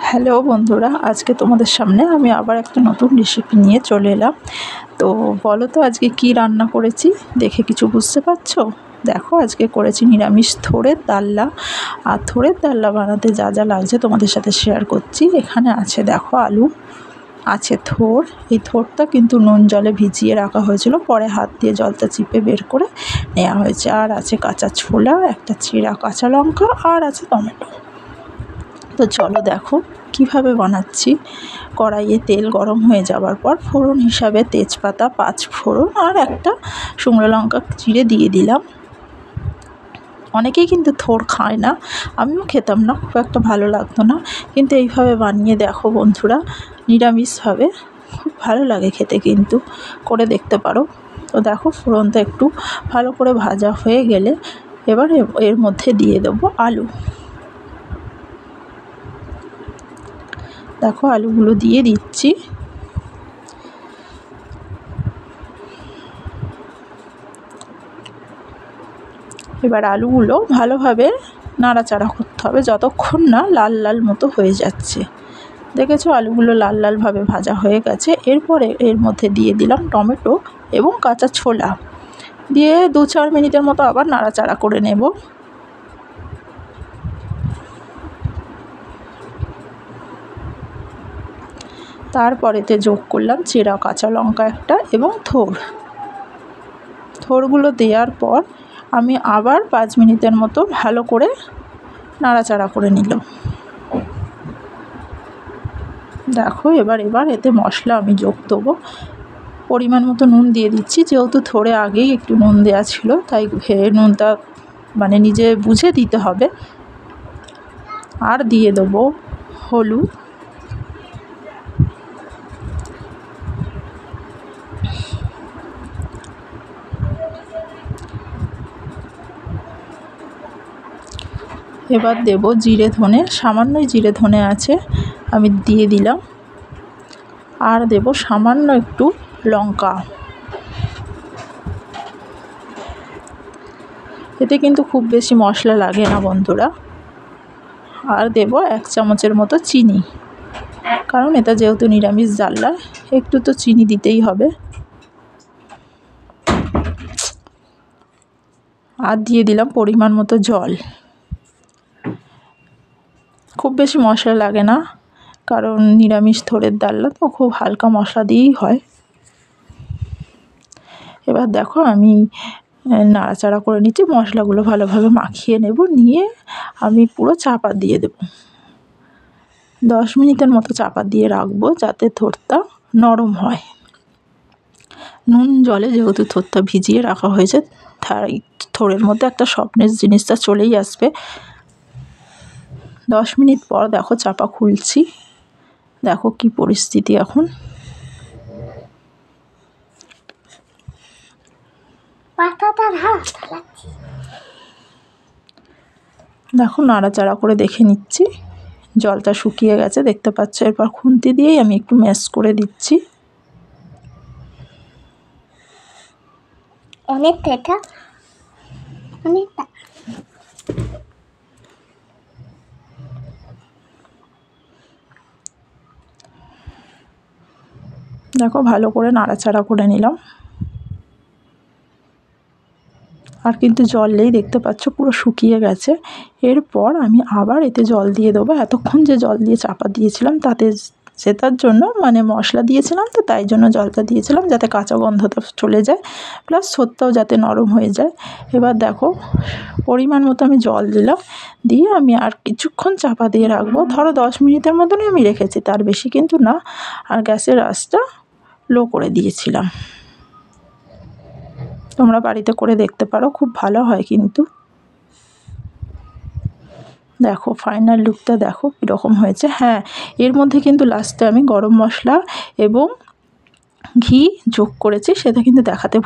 Hello বন্ধুরা, আজকে তোমাদের সামনে আমি আবার একটা নতুন রেসিপি নিয়ে চলে এলাম। তো বলো তো আজকে কি রান্না করেছি, দেখে কিছু বুঝতে পারছো? দেখো, আজকে করেছি নিরামিষ থোড়ের ডালনা। আর থোড়ের ডালনা বানাতে যা যা লাগছে তোমাদের সাথে শেয়ার করছি। এখানে আছে দেখো আলু, আছে থোড়। এই থোড়টা কিন্তু নুন জলে ভিজিয়ে রাখা হয়েছিল, পরে হাত দিয়ে জলটা চিপে বের করে নেওয়া হয়েছে। আর আছে কাঁচা ছোলা, একটা চিরা কাঁচা লঙ্কা, আর আছে টমেটো। তো চলো দেখো কিভাবে বানাচ্ছি। কড়াইয়ে তেল গরম হয়ে যাওয়ার পর ফোড়ন হিসাবে তেজপাতা, 5 ফোড়ন আর একটা শুকনো লঙ্কা চিড়ে দিয়ে দিলাম। অনেকেই কিন্তু থোড় খায় না, আমিও খেতাম না, খুব একটা ভালো লাগতো না, কিন্তু এইভাবে বানিয়ে দেখো বন্ধুরা, নিরামিষভাবে খুব ভালো লাগে খেতে, কিন্তু করে দেখতে পারো। তো দেখো ফোড়নটা একটু ভালো করে ভাজা হয়ে গেলে এবার এর মধ্যে দিয়ে দেবো আলু। দেখো আলুগুলো দিয়ে দিচ্ছি। এবার আলুগুলো ভালোভাবে নাড়াচাড়া করতে হবে যতক্ষণ না লাল লাল মতো হয়ে যাচ্ছে। দেখেছো আলুগুলো লাল লালভাবে ভাজা হয়ে গেছে। এরপরে এর মধ্যে দিয়ে দিলাম টমেটো এবং কাঁচা ছোলা, দিয়ে 2-4 মিনিটের মতো আবার নাড়াচাড়া করে নেব। তারপরেতে যোগ করলাম চেরা কাঁচা লঙ্কা একটা এবং থোড়গুলো দেওয়ার পর আমি আবার 5 মিনিটের মতো ভালো করে নাড়াচাড়া করে নিলাম। দেখো এবার এতে মশলা আমি যোগ দেবো। পরিমাণ মতো নুন দিয়ে দিচ্ছি, যেহেতু থোড়ে আগেই একটু নুন দেওয়া ছিল, তাই নুনটা নিজে বুঝে দিতে হবে। আর দিয়ে দেবো হলুদ, এবার দেব জিরে ধনে, সামান্যই জিরে ধনে আছে, আমি দিয়ে দিলাম। আর দেব সামান্য একটু লঙ্কা। এতে কিন্তু খুব বেশি মশলা লাগে না বন্ধুরা। আর দেব 1 চামচের মতো চিনি, কারণ এটা যেহেতু নিরামিষ ডালনা, একটু তো চিনি দিতেই হবে। আর দিয়ে দিলাম পরিমাণ মতো জল। খুব বেশি মশলা লাগে না, কারণ নিরামিষ থোড়ের ডালনা তো খুব হালকা মশলা দিয়েই হয়। এবার দেখো আমি নাড়াচাড়া করে নিচ্ছি, মশলাগুলো ভালোভাবে মাখিয়ে নেব, নিয়ে আমি পুরো চাপা দিয়ে দেব। 10 মিনিটের মতো চাপা দিয়ে রাখবো, যাতে থোড়টা নরম হয়। নুন জলে যেহেতু থোড়টা ভিজিয়ে রাখা হয়েছে, তাই থোড়ের মধ্যে একটা সফটনেস জিনিসটা চলেই আসবে। 10 মিনিট পর দেখো চাপা খুলছি, দেখো কি পরিস্থিতি এখন। দেখো নাড়াচাড়া করে দেখে নিচ্ছি, জলটা শুকিয়ে গেছে দেখতে পাচ্ছ। এরপর খুন্তি দিয়েই আমি একটু ম্যাশ করে দিচ্ছি। দেখো ভালো করে নাড়াচাড়া করে নিলাম। আর কিন্তু জল নেই, দেখতে পাচ্ছ পুরো শুকিয়ে গেছে। এরপর আমি আবার এতে জল দিয়ে দেবো। এতক্ষণ যে জল দিয়ে চাপা দিয়েছিলাম তাতে সেটার জন্য মশলা দিয়েছিলাম, তো তাই জন্য জলটা দিয়েছিলাম, যাতে কাঁচা গন্ধটা চলে যায়, প্লাস থোড়টাও যাতে নরম হয়ে যায়। এবার দেখো পরিমাণ মতো আমি জল দিলাম, দিয়ে আমি আর কিছুক্ষণ চাপা দিয়ে রাখবো। ধরো 10 মিনিটের মতনই আমি রেখেছি, তার বেশি কিন্তু না। আর গ্যাসের আঁচটা লো করে দিয়েছিলাম। তোমরা বাড়িতে করে দেখতে পারো, খুব ভালো হয় কিন্তু। দেখো ফাইনাল লুকটা দেখো কীরকম হয়েছে। হ্যাঁ, এর মধ্যে কিন্তু লাস্টে আমি গরম মশলা এবং ঘি যোগ করেছি, সেটা কিন্তু দেখাতে